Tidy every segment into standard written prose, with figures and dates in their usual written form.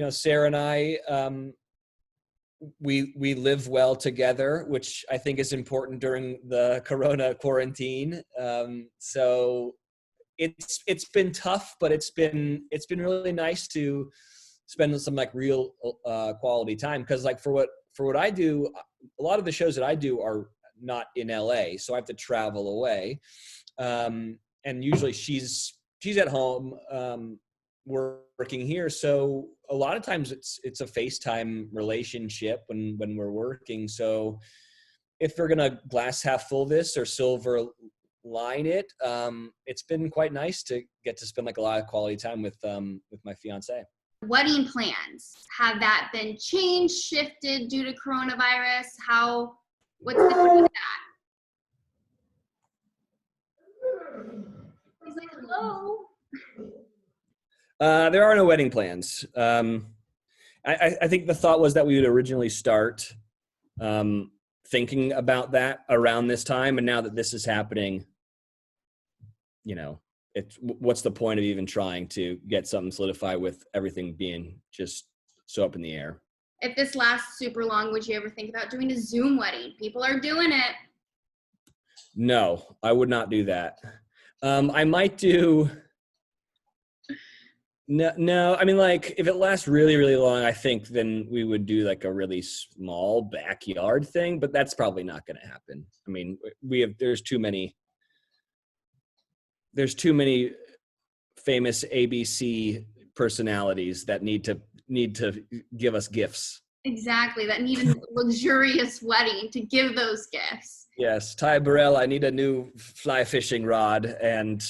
Sarah and I, we live well together, which I think is important during the Corona quarantine. So it's been tough, but it's been really nice to spend some like real quality time. Because like for what I do, a lot of the shows that I do are not in LA, so I have to travel away. And usually she's at home working here, so a lot of times it's a FaceTime relationship when we're working. So if we're gonna glass half full this or silver line it, it's been quite nice to get to spend like a lot of quality time with my fiance. Wedding plans, have that been changed, shifted due to coronavirus? What's different with that? He's like, hello. There are no wedding plans. I think the thought was that we would originally start thinking about that around this time, and now that this is happening, what's the point of even trying to get something solidified with everything being just so up in the air? If this lasts super long, would you ever think about doing a Zoom wedding? People are doing it. No, I would not do that. I might do. No. I mean, like, if it lasts really, really long, I think then we would do like a really small backyard thing, but that's probably not going to happen. I mean, there's too many famous ABC personalities that need to give us gifts. Exactly. That need a luxurious wedding to give those gifts. Yes. Ty Burrell, I need a new fly fishing rod. And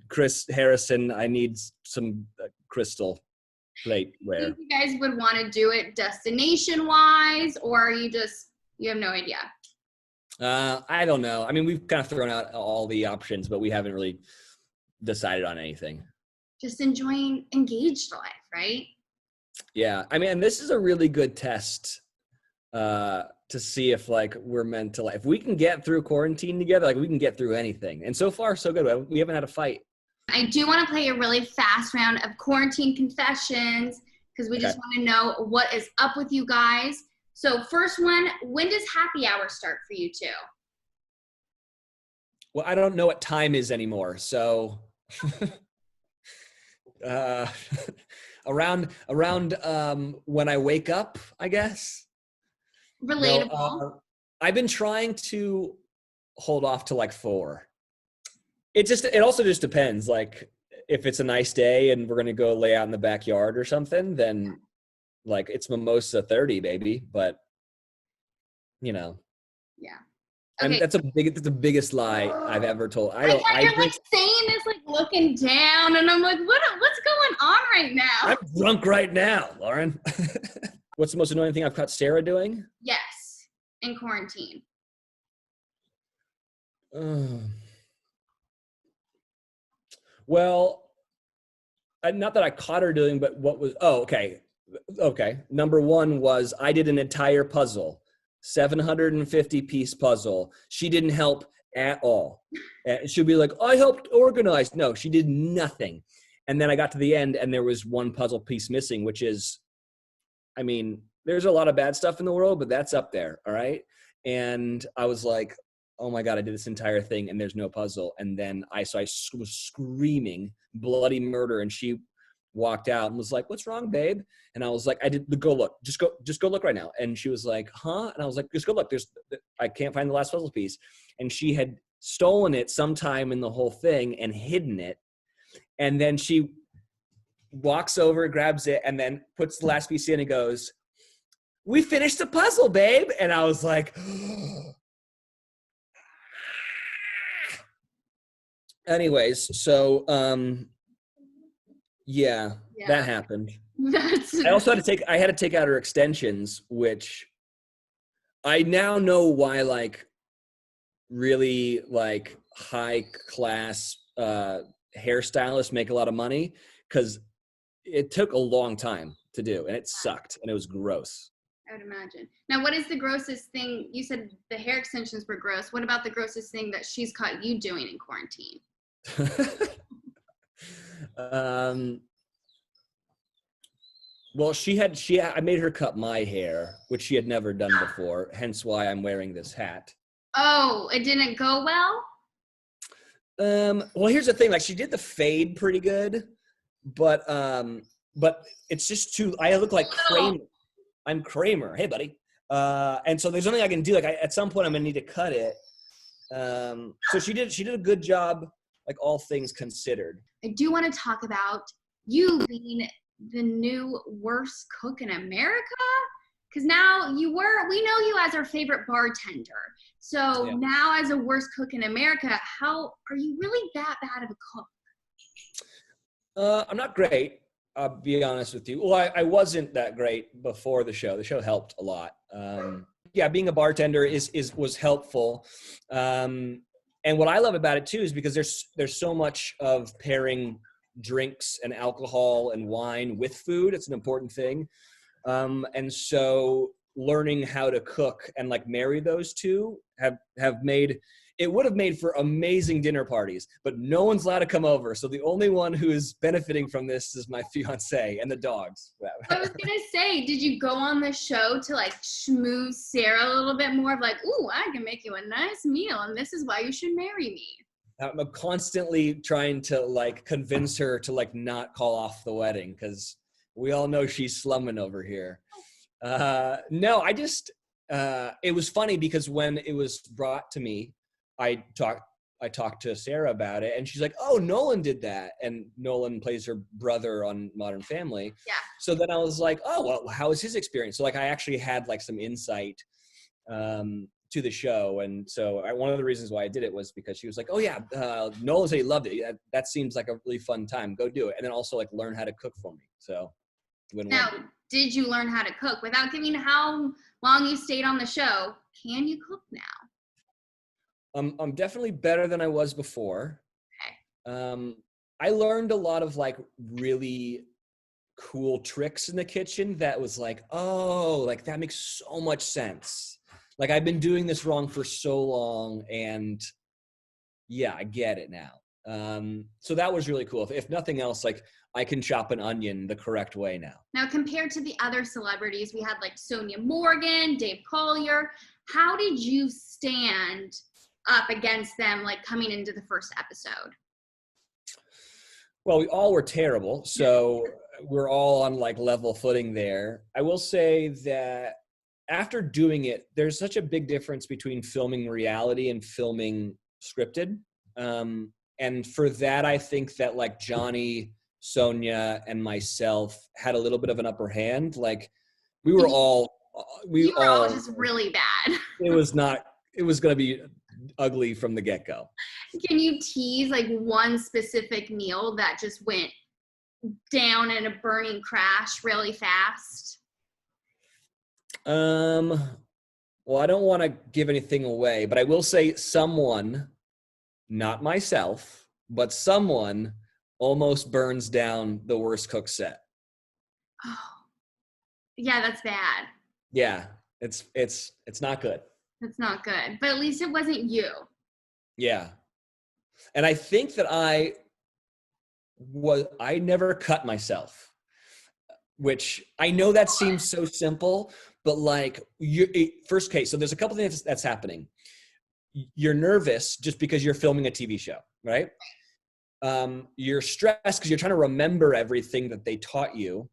Chris Harrison, I need some crystal plateware. Do you think you guys would want to do it destination-wise, or you have no idea? I don't know. I mean, we've kind of thrown out all the options, but we haven't really decided on anything. Just enjoying engaged life, right? Yeah. I mean, and this is a really good test to see if like we're meant to, like, if we can get through quarantine together, like we can get through anything. And so far, so good. We haven't had a fight. I do want to play a really fast round of quarantine confessions because we just want to know what is up with you guys. So first one, when does happy hour start for you two? Well, I don't know what time is anymore. So around when I wake up, I guess. Relatable. No, I've been trying to hold off to like 4. It also just depends. Like if it's a nice day and we're going to go lay out in the backyard or something, then like it's mimosa 30, baby. But Yeah. Okay. That's the biggest lie I've ever told. You're like saying this, like looking down, and I'm like, what's going on right now? I'm drunk right now, Lauren. What's the most annoying thing I've caught Sarah doing? Yes, in quarantine. Well, not that I caught her doing, but what was? Oh, okay. Number 1 was I did an entire puzzle. 750-piece puzzle. She didn't help at all. She'll be like, I helped organize. No, she did nothing. And then I got to the end and there was one puzzle piece missing, which is, I mean, there's a lot of bad stuff in the world, but that's up there. All right. And I was like, oh my God, I did this entire thing and there's no puzzle. And then I was screaming bloody murder. And she walked out and was like, what's wrong, babe? And I was like, go look, just go look right now. And she was like, huh? And I was like, just go look. I can't find the last puzzle piece. And she had stolen it sometime in the whole thing and hidden it. And then she walks over, grabs it, and then puts the last piece in and goes, we finished the puzzle, babe. And I was like, anyways, so, yeah, that happened. I also had to take out her extensions, which I now know why like really like high class hairstylists make a lot of money, because it took a long time to do and it sucked and it was gross. I would imagine. Now, what is the grossest thing? You said the hair extensions were gross. What about the grossest thing that she's caught you doing in quarantine? Well, I made her cut my hair, which she had never done before, hence why I'm wearing this hat. Oh, it didn't go well? Well, here's the thing, like she did the fade pretty good, but it's just I look like Kramer. I'm Kramer. Hey, buddy. And so there's nothing I can do. Like at some point I'm gonna need to cut it. So she did a good job, like all things considered. I do want to talk about you being the new worst cook in America. Because now we know you as our favorite bartender. So now as a worst cook in America, how are you really that bad of a cook? I'm not great. I'll be honest with you. Well, I wasn't that great before the show. The show helped a lot. Being a bartender was helpful. And what I love about it too is because there's so much of pairing drinks and alcohol and wine with food. It's an important thing. And so learning how to cook and like marry those two would have made for amazing dinner parties, but no one's allowed to come over. So the only one who is benefiting from this is my fiance and the dogs. I was going to say, did you go on the show to like schmooze Sarah a little bit more of like, ooh, I can make you a nice meal and this is why you should marry me? I'm constantly trying to like convince her to like not call off the wedding because we all know she's slumming over here. No, it was funny because when it was brought to me, I talked to Sarah about it and she's like, oh, Nolan did that. And Nolan plays her brother on Modern Family. Yeah. So then I was like, oh, well, how was his experience? So like, I actually had like some insight, to the show. And so one of the reasons why I did it was because she was like, oh yeah, Nolan said he loved it. That seems like a really fun time. Go do it. And then also like learn how to cook for me. So win-win. Now, did you learn how to cook without giving how long you stayed on the show? Can you cook now? I'm definitely better than I was before. Okay. I learned a lot of like really cool tricks in the kitchen that was like, oh, like that makes so much sense. Like I've been doing this wrong for so long and yeah, I get it now. So that was really cool. If nothing else, like I can chop an onion the correct way now. Now, compared to the other celebrities, we had like Sonia Morgan, Dave Collier. How did you stand up against them, like coming into the first episode? Well, we all were terrible. So we're all on like level footing there. I will say that after doing it, there's such a big difference between filming reality and filming scripted. And for that, I think that like Johnny, Sonia, and myself had a little bit of an upper hand. Like we were all just really bad. It was going to be ugly from the get-go. Can you tease like one specific meal that just went down in a burning crash really fast? Well, I don't want to give anything away, but I will say someone, not myself, but someone almost burns down the worst cook set. Oh, yeah, that's bad. Yeah, it's not good. It's not good, but at least it wasn't you. Yeah. And I think that I never cut myself, which I know that seems so simple, but like first case. So there's a couple things that's happening. You're nervous just because you're filming a TV show, right? You're stressed because you're trying to remember everything that they taught you.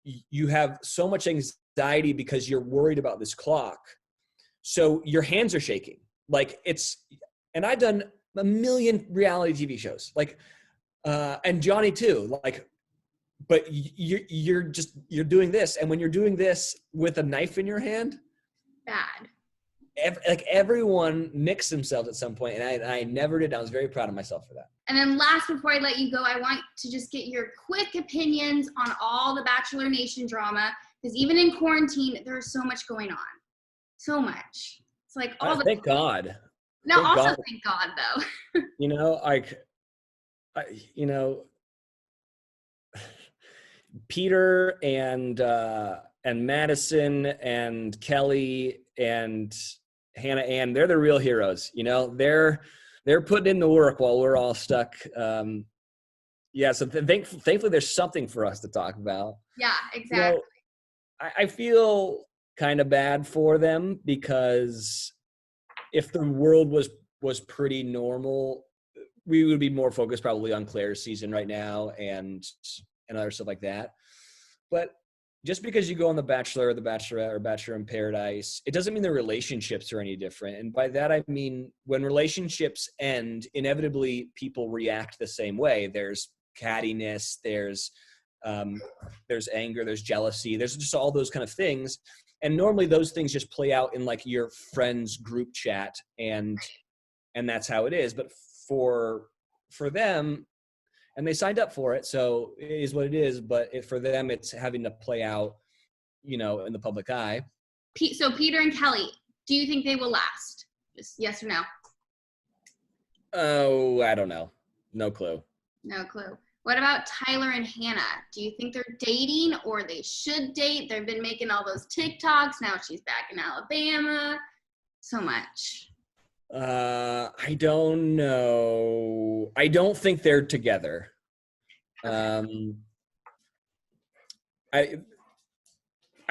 You have so much anxiety because you're worried about this clock. So your hands are shaking. Like and I've done a million reality TV shows, like, and Johnny too, like, but you're doing this. And when you're doing this with a knife in your hand, bad. Everyone nicks themselves at some point, and I never did. I was very proud of myself for that. And then last, before I let you go, I want to just get your quick opinions on all the Bachelor Nation drama, because even in quarantine, there's so much going on. So much. It's like all the. Thank God. No, thank also God. Thank God though. Peter and Madison and Kelly and Hannah Ann, they're the real heroes. They're putting in the work while we're all stuck Yeah, so thankfully there's something for us to talk about. Yeah, exactly. I feel kind of bad for them because if the world was pretty normal, we would be more focused probably on Claire's season right now and other stuff like that. But just because you go on The Bachelor or The Bachelorette or Bachelor in Paradise, it doesn't mean the relationships are any different. And by that, I mean, when relationships end, inevitably people react the same way. There's cattiness, there's anger, there's jealousy, there's just all those kind of things. And normally those things just play out in like your friends group chat and that's how it is. But for them, and they signed up for it, so it is what it is. But for them, it's having to play out, in the public eye. So Peter and Kelly, do you think they will last? Just yes or no? Oh, I don't know. No clue. No clue. What about Tyler and Hannah? Do you think they're dating or they should date? They've been making all those TikToks. Now she's back in Alabama. So much. I don't know. I don't think they're together. I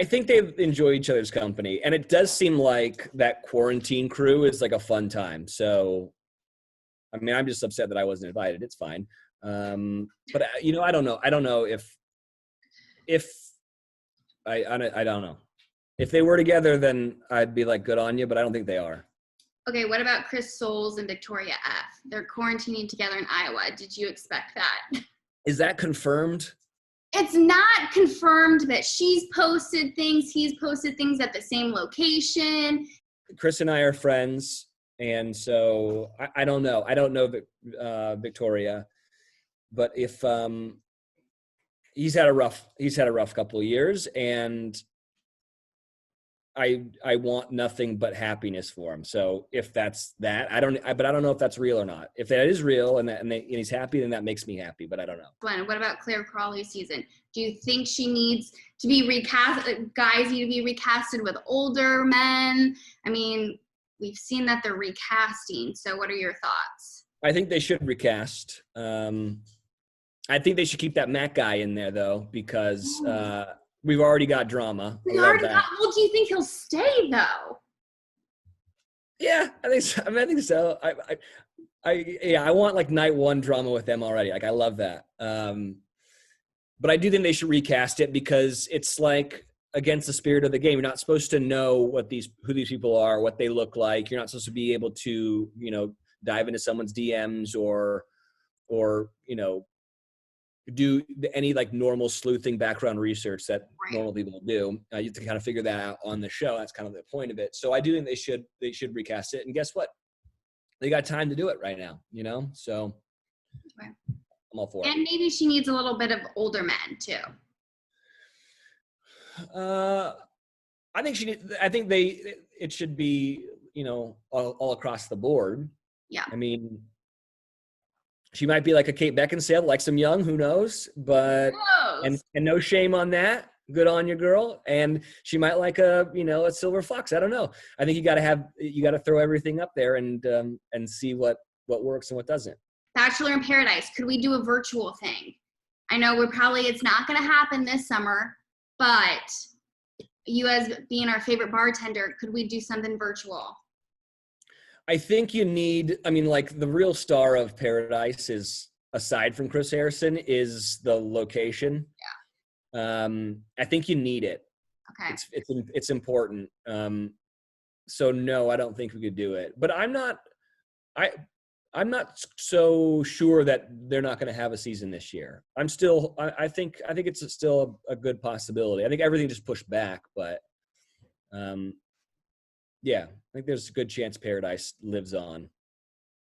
think they enjoy each other's company, and it does seem like that quarantine crew is like a fun time. So, I mean, I'm just upset that I wasn't invited. It's fine. But I don't know. I don't know if I don't know. If they were together, then I'd be like, good on you, but I don't think they are. Okay, what about Chris Soules and Victoria F? They're quarantining together in Iowa. Did you expect that? Is that confirmed? It's not confirmed, but she's posted things. He's posted things at the same location. Chris and I are friends, and so I don't know. I don't know Victoria, but if he's had a rough couple of years, and I want nothing but happiness for him. So if that's that, but I don't know if that's real or not. If that is real and he's happy, then that makes me happy, but I don't know. Glenn, what about Clare Crawley's season? Do you think she needs to be recast? Guys need to be recasted with older men? I mean, we've seen that they're recasting. So what are your thoughts? I think they should recast. I think they should keep that Matt guy in there though, because we've already got drama. Well, do you think he'll stay though? Yeah, I think so. I think so. I want like night one drama with them already. Like I love that. But I do think they should recast it because it's like against the spirit of the game. You're not supposed to know who these people are, what they look like. You're not supposed to be able to, dive into someone's DMs or do any like normal sleuthing background research that normal people do. You have to kind of figure that out on the show. That's kind of the point of it. So I do think they should recast it. And guess what? They got time to do it right now, So okay. I'm all for it. And maybe she needs a little bit of older men too. I think it should be, all across the board. Yeah. I mean, she might be like a Kate Beckinsale, like some young, who knows? But and no shame on that. Good on your girl. And she might like a silver fox. I don't know. I think you got to throw everything up there and see what works and what doesn't. Bachelor in Paradise. Could we do a virtual thing? I know it's not going to happen this summer, but you as being our favorite bartender, could we do something virtual? I think you need, like the real star of Paradise is, aside from Chris Harrison, is the location. Yeah. I think you need it. Okay. It's important. So no, I don't think we could do it. But I'm not so sure that they're not going to have a season this year. I think it's still a good possibility. I think everything just pushed back, but yeah, I think there's a good chance Paradise lives on.